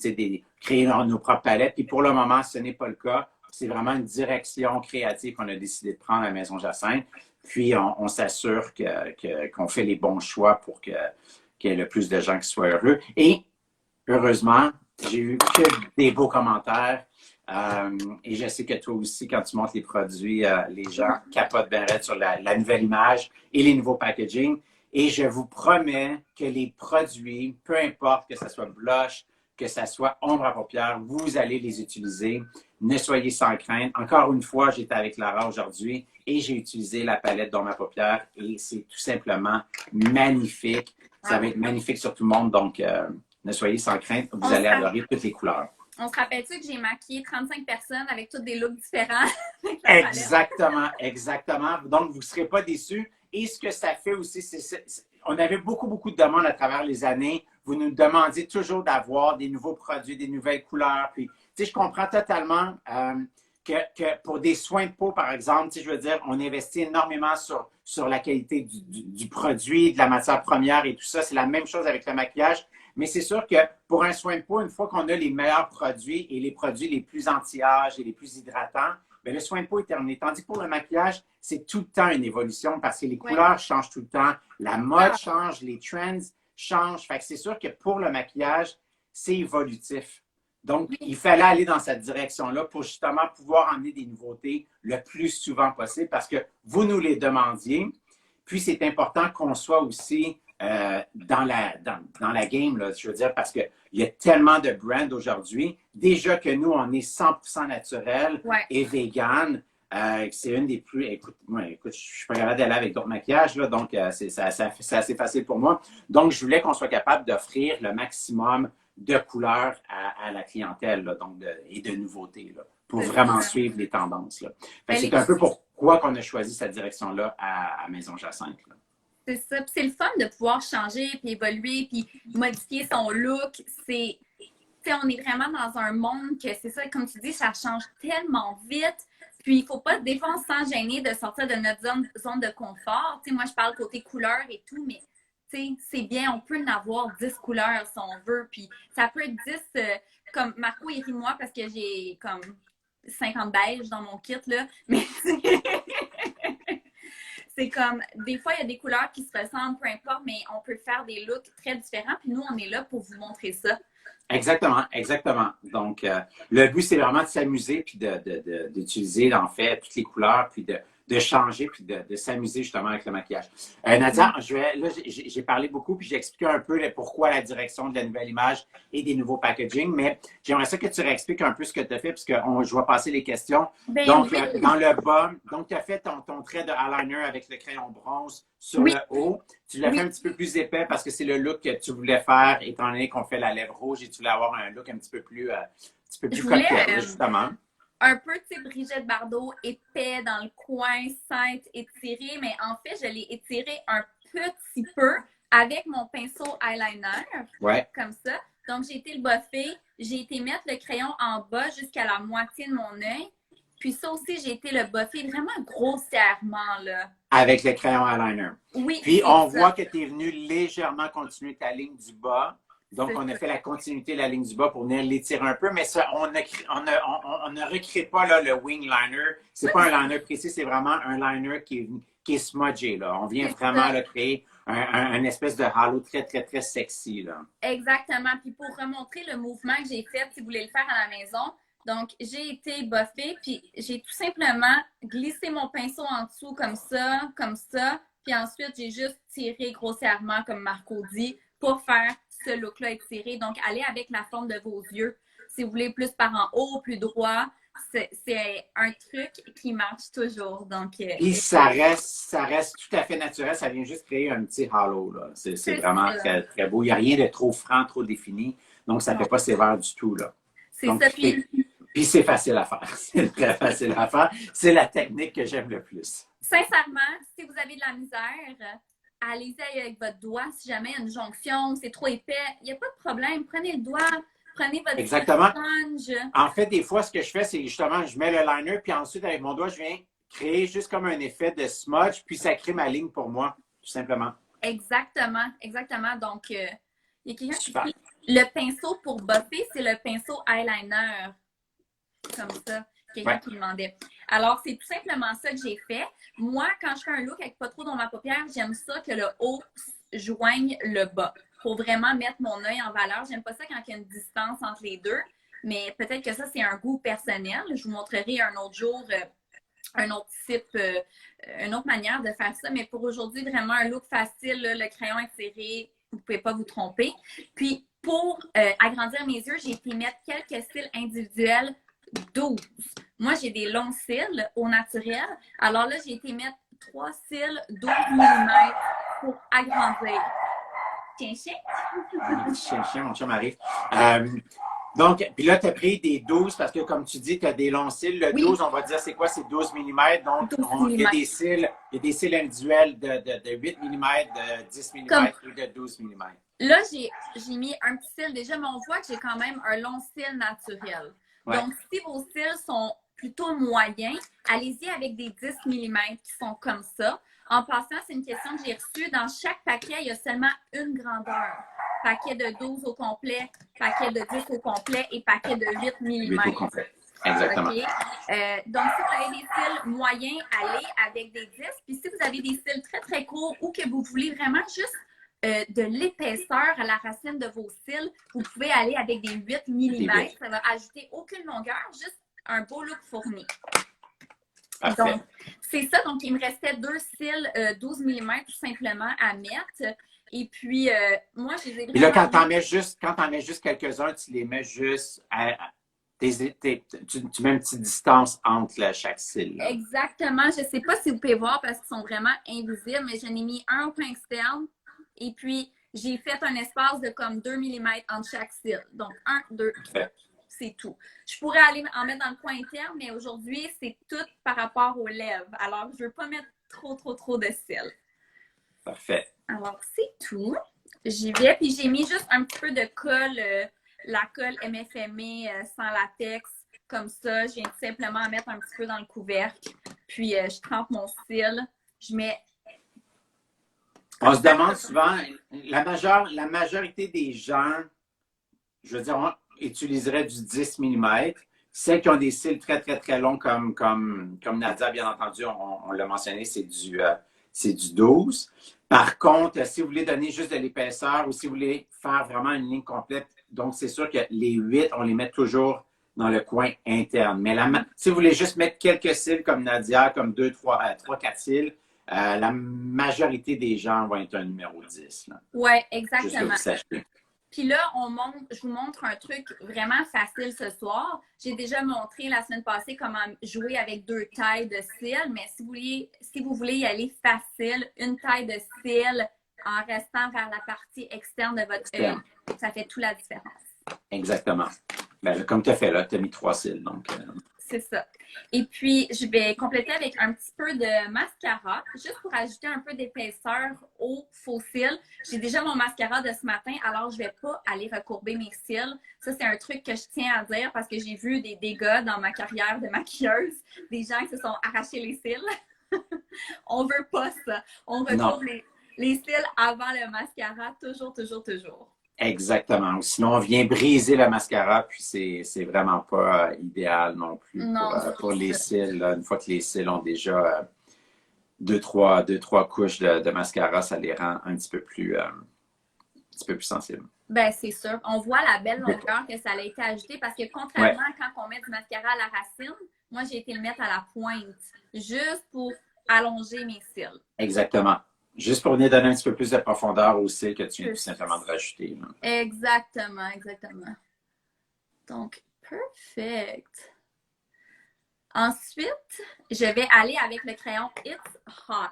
créer nos propres palettes. Puis pour le moment, ce n'est pas le cas. C'est vraiment une direction créative qu'on a décidé de prendre à la Maison Jacinthe. Puis on s'assure qu'on fait les bons choix pour qu'il y ait le plus de gens qui soient heureux. Et heureusement, j'ai eu que des beaux commentaires. Et je sais que toi aussi, quand tu montres les produits, les gens capotent bien raide sur la nouvelle image et les nouveaux packaging. Et je vous promets que les produits, peu importe que ce soit blush, que ce soit ombre à paupières, vous allez les utiliser. Ne soyez sans crainte. Encore une fois, j'étais avec Lara aujourd'hui et j'ai utilisé la palette d'ombre à paupières et c'est tout simplement magnifique. Ça va être magnifique sur tout le monde. Donc, ne soyez sans crainte. Vous allez adorer toutes les couleurs. On se rappelle-tu que j'ai maquillé 35 personnes avec tous des looks différents? Exactement. Donc, vous ne serez pas déçus. Et ce que ça fait aussi, on avait beaucoup de demandes à travers les années. Vous nous demandiez toujours d'avoir des nouveaux produits, des nouvelles couleurs. Puis, tu sais, je comprends totalement que pour des soins de peau, par exemple, tu sais, je veux dire, on investit énormément sur la qualité du produit, de la matière première et tout ça. C'est la même chose avec le maquillage. Mais c'est sûr que pour un soin de peau, une fois qu'on a les meilleurs produits et les produits les plus anti-âge et les plus hydratants, bien, le soin de peau est terminé. Tandis que pour le maquillage, c'est tout le temps une évolution parce que les couleurs changent tout le temps, la mode change, les trends changent. Fait que c'est sûr que pour le maquillage, c'est évolutif. Donc, il fallait aller dans cette direction-là pour justement pouvoir emmener des nouveautés le plus souvent possible parce que vous nous les demandiez. Puis, c'est important qu'on soit aussi dans la game, là, je veux dire, parce qu'il y a tellement de brands aujourd'hui. Déjà que nous, on est 100% naturel et vegan. C'est une des plus... Écoute, je suis pas capable d'aller avec d'autres maquillages, là, donc c'est assez facile pour moi. Donc, je voulais qu'on soit capable d'offrir le maximum de couleurs à la clientèle là, donc et de nouveautés là, pour vraiment suivre les tendances. Là. C'est un peu pourquoi qu'on a choisi cette direction-là à Maison Jacinthe. Là. C'est ça. Puis c'est le fun de pouvoir changer, puis évoluer, puis modifier son look. C'est, on est vraiment dans un monde que, c'est ça, comme tu dis, ça change tellement vite. Puis il faut pas, des fois, sans gêner de sortir de notre zone de confort. Moi, je parle côté couleur et tout, mais c'est bien, on peut en avoir 10 couleurs si on veut. Puis ça peut être 10, comme Marco, il rit de moi parce que j'ai comme 50 beiges dans mon kit, là. Mais C'est comme, des fois, il y a des couleurs qui se ressemblent, peu importe, mais on peut faire des looks très différents. Puis nous, on est là pour vous montrer ça. Exactement, exactement. Donc, le but, c'est vraiment de s'amuser puis d'utiliser, en fait, toutes les couleurs, puis de changer, puis de s'amuser justement avec le maquillage. Nadia, là, j'ai parlé beaucoup, puis j'ai expliqué un peu pourquoi la direction de la nouvelle image et des nouveaux packaging, mais j'aimerais ça que tu réexpliques un peu ce que tu as fait, puisque je vais passer les questions. Ben Donc, oui. dans le bas, donc, tu as fait ton trait de eyeliner avec le crayon bronze sur Oui. le haut. Tu l'as fait un petit peu plus épais parce que c'est le look que tu voulais faire, étant donné qu'on fait la lèvre rouge et tu voulais avoir un look un petit peu plus Je voulais coquet, justement. un peu, tu sais, Brigitte Bardot, épais dans le coin, simple, étiré, mais en fait, je l'ai étiré un petit peu avec mon pinceau eyeliner, Ouais. comme ça. Donc, j'ai été le boffer, j'ai été mettre le crayon en bas jusqu'à la moitié de mon œil. Puis ça aussi, j'ai été le boffer vraiment grossièrement, là. Avec le crayon eyeliner. Oui, Puis, c'est on ça. voit que tu es venu légèrement continuer ta ligne du bas. Donc, C'est on a ça. fait la continuité de la ligne du bas pour venir l'étirer un peu, mais ça, on ne recrée pas là, le wing liner. C'est pas un liner précis, c'est vraiment un liner qui est smudgé. Là. On vient C'est vraiment ça. là, créer un espèce de halo très, très, très sexy. Là. Exactement. Puis pour remontrer le mouvement que j'ai fait, si vous voulez le faire à la maison, donc j'ai été buffée, puis j'ai tout simplement glissé mon pinceau en dessous comme ça. Puis ensuite, j'ai juste tiré grossièrement, comme Marco dit, pour faire ce look-là étiré. Donc, allez avec la forme de vos yeux. Si vous voulez plus par en haut, plus droit, c'est un truc qui marche toujours. Donc, Puis ça reste tout à fait naturel. Ça vient juste créer un petit halo. Là. C'est vraiment ça. très, très beau. Il n'y a rien de trop franc, trop défini. Donc, ça ne Non, fait pas sévère du tout. Là. c'est Donc, ça. Puis, c'est facile à faire. C'est très facile à faire. C'est la technique que j'aime le plus. sincèrement, si vous avez de la misère, allez-y avec votre doigt. Si jamais il y a une jonction, c'est trop épais, il n'y a pas de problème. Prenez le doigt, prenez votre petit Exactement. sponge. En fait, des fois, ce que je fais, c'est justement, je mets le liner, puis ensuite, avec mon doigt, je viens créer juste comme un effet de smudge, puis ça crée ma ligne pour moi, tout simplement. Exactement, exactement. Donc, il y a quelqu'un qui Super. dit le pinceau pour buffer, c'est le pinceau eyeliner. Comme ça. Quelqu'un qui demandait. Alors, c'est tout simplement ça que j'ai fait. Moi, quand je fais un look avec pas trop dans ma paupière, j'aime ça que le haut joigne le bas. Pour vraiment mettre mon œil en valeur. J'aime pas ça quand il y a une distance entre les deux. Mais peut-être que ça, c'est un goût personnel. Je vous montrerai un autre jour un autre type, une autre manière de faire ça. Mais pour aujourd'hui, vraiment un look facile, là, le crayon étiré, vous ne pouvez pas vous tromper. Puis, pour agrandir mes yeux, j'ai été mettre quelques cils individuels 12. Moi, j'ai des longs cils au naturel. Alors là, j'ai été mettre 3 cils 12 mm pour agrandir. Chien, chien. Chien, mon chum arrive. Donc, puis là, tu as pris des 12 parce que, comme tu dis, tu as des longs cils. Le 12, on va dire, c'est quoi? C'est 12 mm. Donc, il y a des cils individuels de 8 mm, de 10 mm et de 12 mm. Là, j'ai mis un petit cil déjà, mais on voit que j'ai quand même un long cil naturel. Ouais. Donc, si vos cils sont plutôt moyens, allez-y avec des 10 mm qui sont comme ça. En passant, c'est une question que j'ai reçue. Dans chaque paquet, il y a seulement une grandeur. Paquet de 12 au complet, paquet de 10 au complet et paquet de 8 mm. 8 au complet. Exactement. Okay. Donc, si vous avez des cils moyens, allez avec des 10. Puis si vous avez des cils très, très courts ou que vous voulez vraiment juste de l'épaisseur à la racine de vos cils, vous pouvez aller avec des 8 mm. Ça va ajouter aucune longueur, juste un beau look fourni. Parfait. Donc, c'est ça. Donc, il me restait 2 cils 12 mm tout simplement à mettre. Et puis, moi, je les ai vraiment... Et là, quand tu en mets juste quelques-uns, tu les mets juste tu mets une petite distance entre chaque cil. Là. Exactement. Je ne sais pas si vous pouvez voir parce qu'ils sont vraiment invisibles, mais j'en ai mis un au coin externe. Et puis, j'ai fait un espace de comme 2 mm entre chaque cil. Donc, 1, 2, 3. C'est tout. Je pourrais aller en mettre dans le coin interne, mais aujourd'hui, c'est tout par rapport aux lèvres. Alors, je ne veux pas mettre trop de cils. Parfait. Alors, c'est tout. J'y vais. Puis, j'ai mis juste un petit peu de colle, la colle MFME sans latex. Comme ça, je viens tout simplement mettre un petit peu dans le couvercle. Puis, je trempe mon cil. Je mets... On se demande souvent, la majorité des gens, je veux dire, on utiliserait du 10 mm. Celles qui ont des cils très, très, très longs, comme Nadia, bien entendu, on l'a mentionné, c'est c'est du 12. Par contre, si vous voulez donner juste de l'épaisseur ou si vous voulez faire vraiment une ligne complète, donc c'est sûr que les 8, on les met toujours dans le coin interne. Mais si vous voulez juste mettre quelques cils comme Nadia, comme 2, 3, 4 cils, la majorité des gens vont être un numéro 10. Oui, Juste que exactement. vous sachiez. Puis là, je vous montre un truc vraiment facile ce soir. J'ai déjà montré la semaine passée comment jouer avec 2 tailles de cils, mais si vous voulez y aller facile, une taille de cils en restant vers la partie externe de votre œil, ça fait toute la différence. Exactement. Ben, comme tu as fait là, tu as mis 3 cils. Donc, C'est ça. Et puis, je vais compléter avec un petit peu de mascara, juste pour ajouter un peu d'épaisseur aux faux cils. J'ai déjà mon mascara de ce matin, alors je ne vais pas aller recourber mes cils. Ça, c'est un truc que je tiens à dire parce que j'ai vu des dégâts dans ma carrière de maquilleuse, des gens qui se sont arrachés les cils. On ne veut pas ça. On recourbe les cils avant le mascara, toujours, toujours, toujours. Exactement. Sinon, on vient briser le mascara, puis c'est vraiment pas idéal non plus pour les cils. Là. Une fois que les cils ont déjà 2-3 couches de mascara, ça les rend un petit peu plus sensibles. Ben, c'est sûr. On voit la belle longueur que ça a été ajouté parce que contrairement à quand on met du mascara à la racine, moi, j'ai été le mettre à la pointe, juste pour allonger mes cils. Exactement. Juste pour venir donner un petit peu plus de profondeur aux cils que tu viens tout simplement de rajouter. Là. Exactement, exactement. Donc, perfect. Ensuite, je vais aller avec le crayon It's Hot.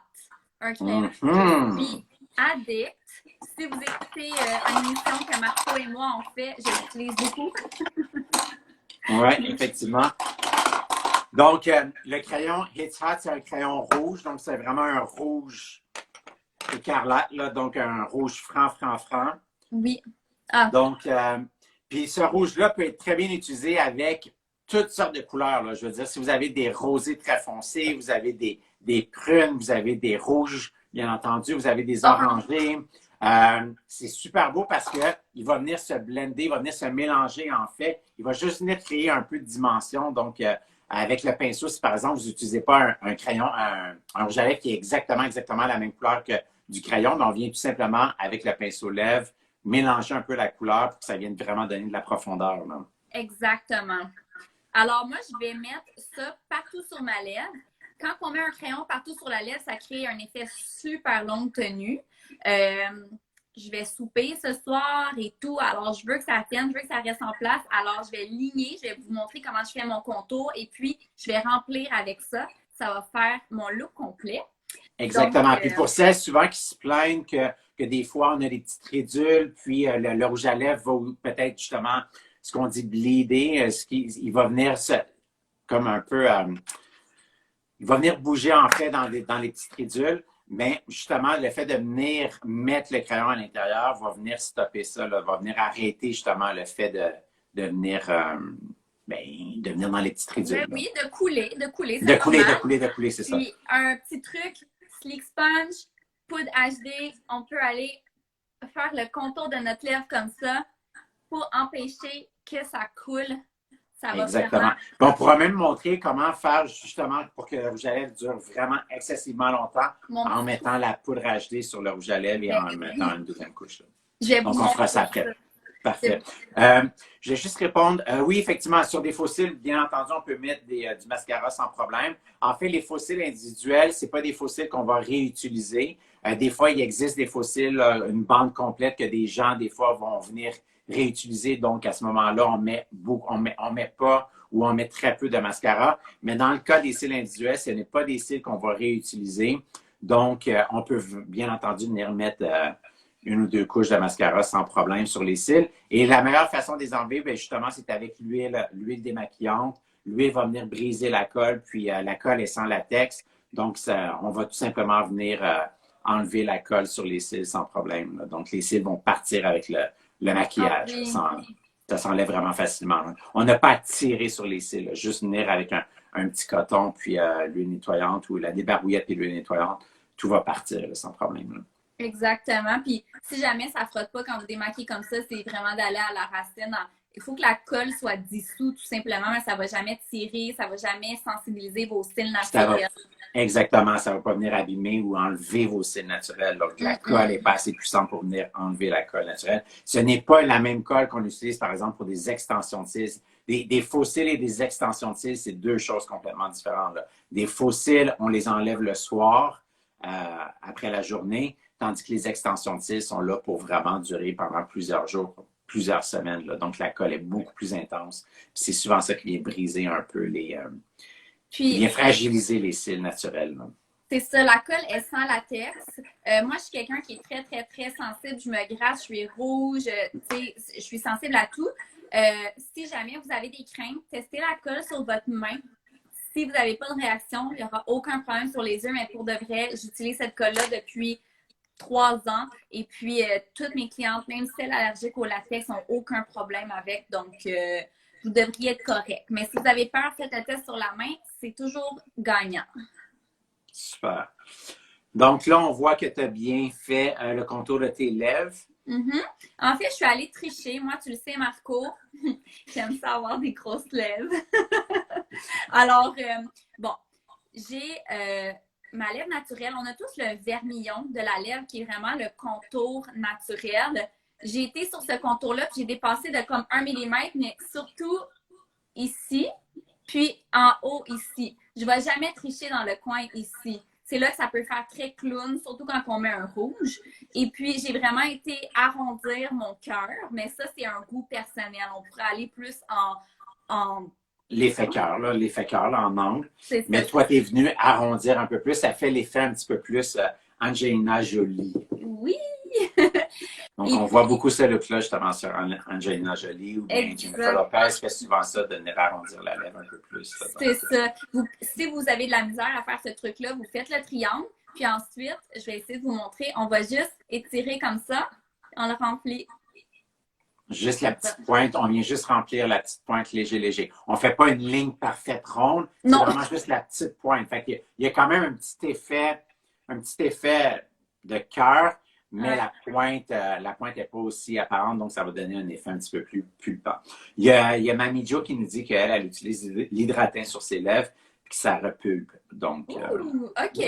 Un crayon que je suis addict. Si vous écoutez une émission que Marco et moi on fait, je l'utilise beaucoup. Oui, effectivement. Donc, le crayon It's Hot, c'est un crayon rouge. Donc, c'est vraiment un rouge écarlate, là, donc un rouge franc. Oui. Ah. Donc, puis ce rouge-là peut être très bien utilisé avec toutes sortes de couleurs. Là. Je veux dire, si vous avez des rosés très foncés, vous avez des prunes, vous avez des rouges, bien entendu, vous avez des orangés. C'est super beau parce qu'il va venir se blender, il va venir se mélanger en fait. Il va juste venir créer un peu de dimension. Donc, avec le pinceau, si par exemple, vous n'utilisez pas un crayon, un rouge à lèvres qui est exactement la même couleur que du crayon, mais on vient tout simplement, avec le pinceau lèvres, mélanger un peu la couleur pour que ça vienne vraiment donner de la profondeur. Là. Exactement. Alors, moi, je vais mettre ça partout sur ma lèvre. Quand on met un crayon partout sur la lèvre, ça crée un effet super longue tenue. Je vais souper ce soir et tout. Alors, je veux que ça tienne, je veux que ça reste en place. Alors, je vais ligner, je vais vous montrer comment je fais mon contour et puis je vais remplir avec ça. Ça va faire mon look complet. Exactement. Donc, puis pour celles souvent qui se plaignent que des fois, on a des petites ridules, puis le rouge à lèvres va peut-être justement, ce qu'on dit bleeder, il va venir comme un peu, il va venir bouger en fait dans les petites ridules. Mais justement, le fait de venir mettre le crayon à l'intérieur va venir stopper ça, là, va venir arrêter justement le fait de venir dans les petites ridules. Oui, de couler. De couler, c'est ça. Puis un petit truc, Sleek Sponge, poudre HD, on peut aller faire le contour de notre lèvre comme ça pour empêcher que ça coule. Ça va exactement. On pourra même montrer comment faire justement pour que le rouge à lèvres dure vraiment excessivement longtemps en mettant la poudre HD sur le rouge à lèvres et en mettant une deuxième couche. Donc, on fera ça après. Parfait. Je vais juste répondre. Oui, effectivement, sur des fossiles, bien entendu, on peut mettre du mascara sans problème. En fait, les fossiles individuels, ce n'est pas des fossiles qu'on va réutiliser. Des fois, il existe des fossiles, une bande complète que des gens, des fois, vont venir réutiliser. Donc, à ce moment-là, on met pas ou on met très peu de mascara. Mais dans le cas des cils individuels, ce n'est pas des cils qu'on va réutiliser. Donc, on peut bien entendu venir mettre une ou deux couches de mascara sans problème sur les cils. Et la meilleure façon de les enlever, bien, justement, c'est avec l'huile démaquillante. L'huile va venir briser la colle, puis la colle est sans latex. Donc, on va tout simplement venir enlever la colle sur les cils sans problème. Là. Donc, les cils vont partir avec le maquillage. Ça s'enlève vraiment facilement. Hein. On n'a pas à tirer sur les cils. Là. Juste venir avec un petit coton, puis l'huile nettoyante ou la débarbouillette et l'huile nettoyante. Tout va partir là, sans problème. Là. Exactement. Puis, si jamais ça ne frotte pas quand vous démaquillez comme ça, c'est vraiment d'aller à la racine. Il faut que la colle soit dissoute tout simplement, mais ça ne va jamais tirer, ça ne va jamais sensibiliser vos cils naturels. Exactement, ça ne va pas venir abîmer ou enlever vos cils naturels. Donc, la colle n'est pas assez puissante pour venir enlever la colle naturelle. Ce n'est pas la même colle qu'on utilise, par exemple, pour des extensions de cils. Des faux cils et des extensions de cils, c'est deux choses complètement différentes, là. Des faux cils, on les enlève le soir, après la journée, tandis que les extensions de cils sont là pour vraiment durer pendant plusieurs jours, plusieurs semaines, là. Donc, la colle est beaucoup plus intense. C'est souvent ça qui vient briser un peu qui vient fragiliser les cils naturels, là. C'est ça, la colle est sans latex. Moi, je suis quelqu'un qui est très, très, très sensible. Je me gratte, je suis rouge, je suis sensible à tout. Si jamais vous avez des craintes, testez la colle sur votre main. Si vous n'avez pas de réaction, il n'y aura aucun problème sur les yeux, mais pour de vrai, j'utilise cette colle-là depuis 3 ans. Et puis, toutes mes clientes, même celles allergiques au latex, n'ont aucun problème avec. Donc, vous devriez être correct. Mais si vous avez peur, faites le test sur la main. C'est toujours gagnant. Super. Donc là, on voit que tu as bien fait le contour de tes lèvres. En fait, je suis allée tricher. Moi, tu le sais, Marco, j'aime ça avoir des grosses lèvres. Alors, bon, j'ai ma lèvre naturelle. On a tous le vermillon de la lèvre qui est vraiment le contour naturel. J'ai été sur ce contour-là, puis j'ai dépassé de comme 1 millimètre, mais surtout ici, puis en haut ici. Je ne vais jamais tricher dans le coin ici. C'est là que ça peut faire très clown, surtout quand on met un rouge. Et puis, j'ai vraiment été arrondir mon cœur, mais ça, c'est un goût personnel. On pourrait aller plus en L'effet cœur, là, en angle. Mais toi, tu es venu arrondir un peu plus. Ça fait l'effet un petit peu plus Angelina Jolie. Oui! Donc, on voit beaucoup ce look-là, justement, sur Angelina Jolie ou bien Jennifer Lopez fait souvent ça, de venir arrondir la lèvre un peu plus. C'est ça. Si vous avez de la misère à faire ce truc-là, vous faites le triangle. Puis ensuite, je vais essayer de vous montrer. On va juste étirer comme ça. On le remplit. Juste la petite pointe. On vient juste remplir la petite pointe léger. On ne fait pas une ligne parfaite ronde. C'est vraiment juste la petite pointe. Fait qu'il y a quand même un petit effet de cœur. Mais la pointe n'est pas aussi apparente, donc ça va donner un effet un petit peu plus pulpant. Il y a Mamie Jo qui nous dit qu'elle utilise l'hydratin sur ses lèvres et que ça repulpe. Donc, OK.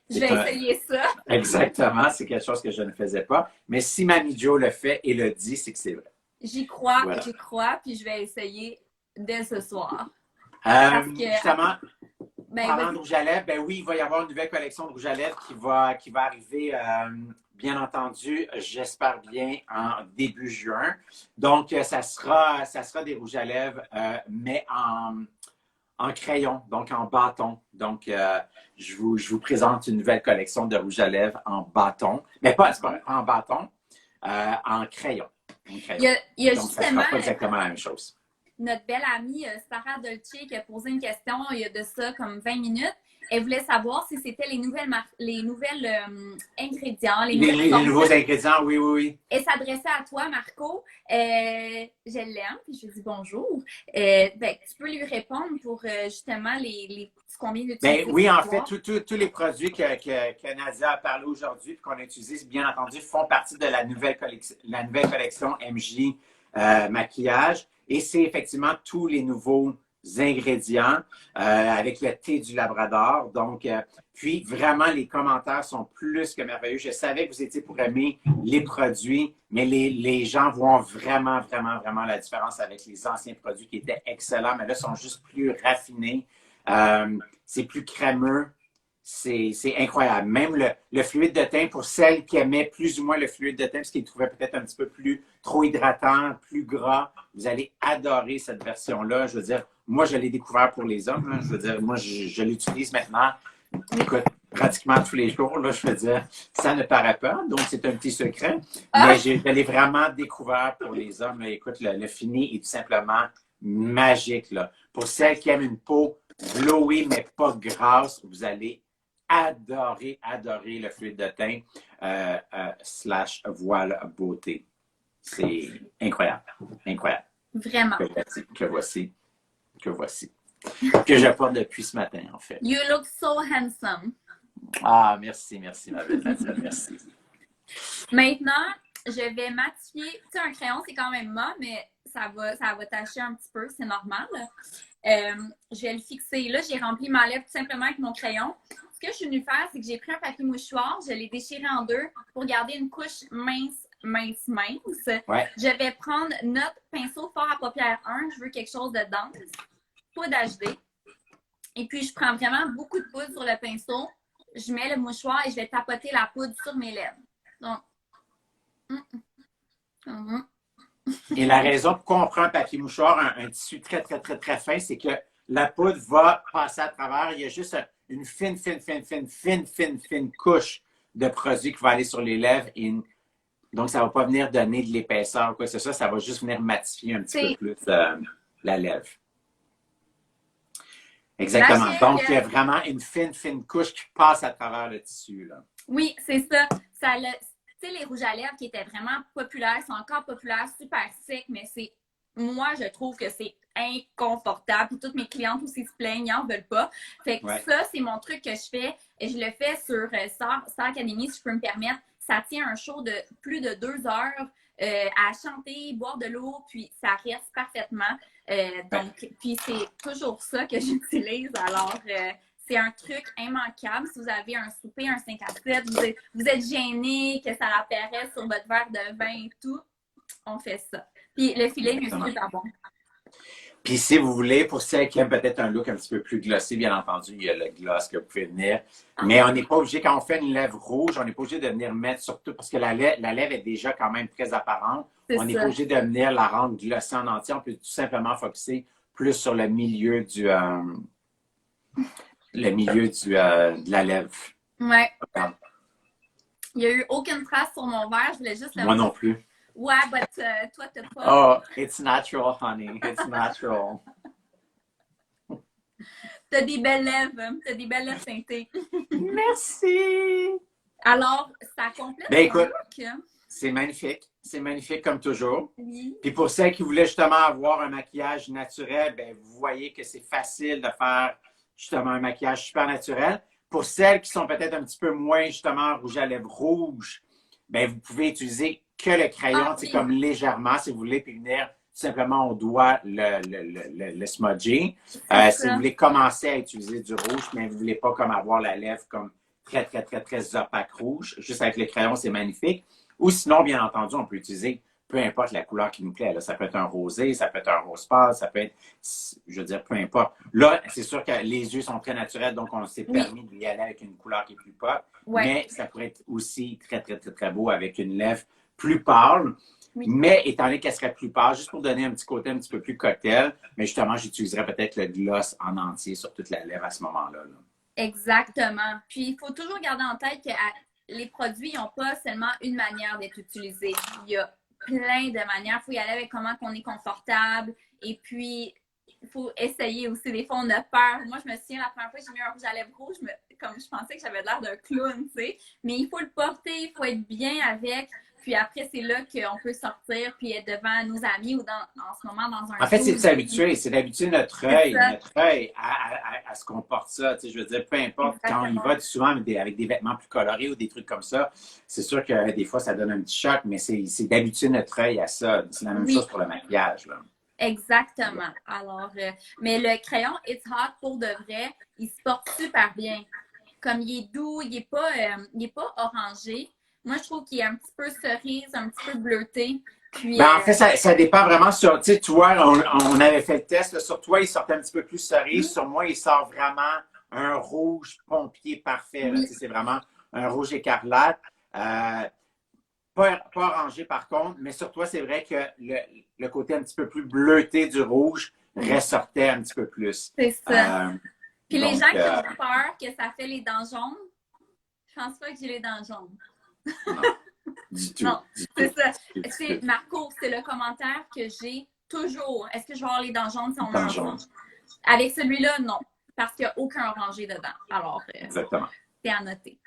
Je vais essayer ça. Exactement, c'est quelque chose que je ne faisais pas. Mais si Mamie Jo le fait et le dit, c'est que c'est vrai. J'y crois, puis je vais essayer dès ce soir. Justement, parlant de rouge à lèvres, ben oui, il va y avoir une nouvelle collection de rouge à lèvres qui va arriver, bien entendu, j'espère bien, en début juin. Donc, ça sera des rouges à lèvres, mais en crayon, donc en bâton. Donc, je vous présente une nouvelle collection de rouge à lèvres en bâton. Mais pas en bâton, en crayon. Il y a donc, justement, ça ne sera pas exactement la même chose. Notre belle amie Sarah Dolce qui a posé une question il y a de ça comme 20 minutes. Elle voulait savoir si c'était les nouvelles ingrédients. Les nouveaux ingrédients, oui. Elle s'adressait à toi, Marco. Je l'aime, puis je lui dis bonjour. Tu peux lui répondre pour justement ce qu'on vient d'utiliser. Oui, en fait, tous les produits que Nadia a parlé aujourd'hui et qu'on a utilisés, bien entendu, font partie de la nouvelle collection MJ maquillage. Et c'est effectivement tous les nouveaux ingrédients avec le thé du Labrador. Donc, puis vraiment, les commentaires sont plus que merveilleux. Je savais que vous étiez pour aimer les produits, mais les gens voient vraiment la différence avec les anciens produits qui étaient excellents, mais là, sont juste plus raffinés. C'est plus crémeux. C'est incroyable. Même le fluide de teint, pour celles qui aimaient plus ou moins le fluide de teint, parce qu'ils trouvaient peut-être un petit peu trop hydratant, plus gras, vous allez adorer cette version-là. Je veux dire, moi, je l'ai découvert pour les hommes. Là. Je veux dire, moi, je l'utilise maintenant, écoute, pratiquement tous les jours. Là, je veux dire, ça ne paraît pas, donc c'est un petit secret. Mais je l'ai vraiment découvert pour les hommes. Là. Écoute, le fini est tout simplement magique. Là. Pour celles qui aiment une peau glowy, mais pas grasse, vous allez adorer le fluide de teint / voile beauté. C'est incroyable. Vraiment. Que voici. Que je porte depuis ce matin, en fait. You look so handsome. Ah, merci, ma belle Nadia, merci. Maintenant, je vais matiller. Tu sais, un crayon, c'est quand même mat, mais ça va tacher un petit peu, c'est normal. Je vais le fixer. Là, j'ai rempli ma lèvre tout simplement avec mon crayon. Ce que je suis venue faire, c'est que j'ai pris un papier mouchoir, je l'ai déchiré en deux pour garder une couche mince. Ouais. Je vais prendre notre pinceau fort à paupières 1. Je veux quelque chose de dense. Poudre HD. Et puis, je prends vraiment beaucoup de poudre sur le pinceau. Je mets le mouchoir et je vais tapoter la poudre sur mes lèvres. Donc, Et la raison pourquoi on prend un papier mouchoir, un tissu très, très, très, très fin, c'est que la poudre va passer à travers. Il y a juste une fine couche de produit qui va aller sur les lèvres. Donc, ça ne va pas venir donner de l'épaisseur ou quoi que ce soit. Ça va juste venir matifier un petit peu plus la lèvre. Exactement. Donc, il y a vraiment une fine couche qui passe à travers le tissu, là. Oui, c'est ça. Tu sais, les rouges à lèvres qui étaient vraiment populaires, sont encore populaires, super secs, mais moi, je trouve que c'est inconfortable. Puis toutes mes clientes aussi se plaignent, ils n'en veulent pas. Fait que ça, c'est mon truc que je fais. Et je le fais sur Star Academy, si je peux me permettre. Ça tient un show de plus de 2 heures à chanter, boire de l'eau, puis ça reste parfaitement. Donc, puis c'est toujours ça que j'utilise. Alors, c'est un truc immanquable. Si vous avez un souper, un 5 à 7, vous êtes gêné, que ça apparaît sur votre verre de vin et tout, on fait ça. Puis le filet est super bon. Puis si vous voulez, pour celles qui aiment peut-être un look un petit peu plus glossé, bien entendu, il y a le gloss que vous pouvez venir. Mais on n'est pas obligé, quand on fait une lèvre rouge, on n'est pas obligé de venir mettre surtout, parce que la lèvre est déjà quand même très apparente. On n'est pas obligé de venir la rendre glossée en entier. On peut tout simplement focuser plus sur le milieu de la lèvre. Ouais. Il n'y a eu aucune trace sur mon verre. Je voulais juste le Moi non plus. Ouais, mais toi, t'as pas. Oh, it's natural, honey. It's natural. T'as des belles lèvres. T'as des belles lèvres teintées. Merci. Alors, ça complète Ben écoute, look. c'est magnifique. C'est magnifique comme toujours. Oui. Puis pour celles qui voulaient justement avoir un maquillage naturel, ben vous voyez que c'est facile de faire justement un maquillage super naturel. Pour celles qui sont peut-être un petit peu moins justement rouge à lèvres rouge, ben vous pouvez utiliser que le crayon, c'est comme légèrement, si vous voulez, puis venir tout simplement au doigt le smudger. Si vous voulez commencer à utiliser du rouge, mais vous ne voulez pas comme avoir la lèvre comme très, très, très, très opaque rouge, juste avec le crayon, c'est magnifique. Ou sinon, bien entendu, on peut utiliser peu importe la couleur qui nous plaît. Là, ça peut être un rosé, ça peut être un rose pâle, ça peut être, je veux dire, peu importe. Là, c'est sûr que les yeux sont très naturels, donc on s'est permis d'y aller avec une couleur qui est plus pop. Ouais. Mais ça pourrait être aussi très, très, très, très beau avec une lèvre plus pâle. Oui. Mais étant donné qu'elle serait plus pâle, juste pour donner un petit côté un petit peu plus cocktail, mais justement, j'utiliserais peut-être le gloss en entier sur toute la lèvre à ce moment-là. Là. Exactement. Puis, il faut toujours garder en tête que les produits n'ont pas seulement une manière d'être utilisés. Il y a plein de manières. Il faut y aller avec comment on est confortable. Et puis, il faut essayer aussi. Des fois, on a peur. Moi, je me souviens, la première fois que j'ai mis un rouge à lèvres rouge, comme je pensais que j'avais l'air d'un clown, tu sais. Mais il faut le porter, il faut être bien avec. Puis après, c'est là qu'on peut sortir puis être devant nos amis ou en ce moment dans un... En fait, c'est de s'habituer. C'est d'habituer notre œil à ce qu'on porte ça. Tu sais, je veux dire, peu importe, quand on y va souvent avec des vêtements plus colorés ou des trucs comme ça, c'est sûr que des fois, ça donne un petit choc, mais c'est d'habituer notre œil à ça. C'est la même chose pour le maquillage, là. Exactement. Alors, mais le crayon It's Hot, pour de vrai, il se porte super bien. Comme il est doux, il n'est pas orangé. Moi, je trouve qu'il est un petit peu cerise, un petit peu bleuté. Puis, en fait, ça dépend vraiment sur... Tu sais, toi, on avait fait le test. Là, sur toi, il sortait un petit peu plus cerise. Sur moi, il sort vraiment un rouge pompier parfait. Là, c'est vraiment un rouge écarlate. Pas orangé, par contre. Mais sur toi, c'est vrai que le côté un petit peu plus bleuté du rouge ressortait un petit peu plus. C'est ça. Puis donc, les gens qui ont peur que ça fait les dents jaunes, je pense pas que j'ai les dents jaunes. Non, du tout. Non, c'est ça. C'est Marco, c'est le commentaire que j'ai toujours. Est-ce que je vais avoir les dents jaunes si on met un rouge? Avec celui-là, non. Parce qu'il n'y a aucun orangé dedans. Alors, exactement. C'est à noter.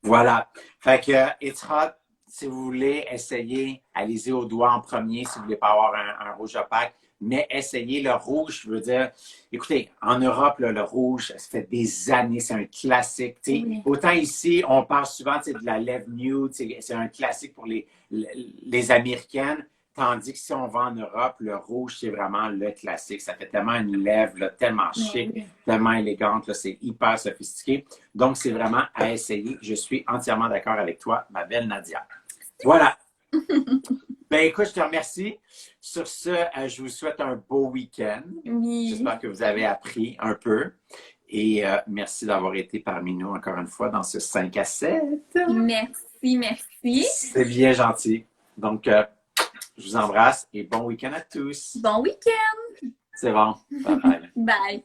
Voilà. Fait que It's Hot, si vous voulez essayer, allez-y au doigt en premier si vous voulez pas avoir un rouge opaque. Mais essayez le rouge, je veux dire, écoutez, en Europe, là, le rouge, ça fait des années, c'est un classique. Oui. Autant ici, on parle souvent de la lèvre nude, c'est un classique pour les Américaines. Tandis que si on va en Europe, le rouge, c'est vraiment le classique. Ça fait tellement une lèvre, là, tellement chic, tellement élégante, là, c'est hyper sophistiqué. Donc, c'est vraiment à essayer. Je suis entièrement d'accord avec toi, ma belle Nadia. Voilà. Ben écoute, je te remercie. Sur ce, je vous souhaite un beau week-end. Oui. J'espère que vous avez appris un peu. Et merci d'avoir été parmi nous encore une fois dans ce 5 à 7. Merci, merci. C'est bien gentil. Donc, je vous embrasse et bon week-end à tous. Bon week-end. C'est bon. Bye bye. Bye.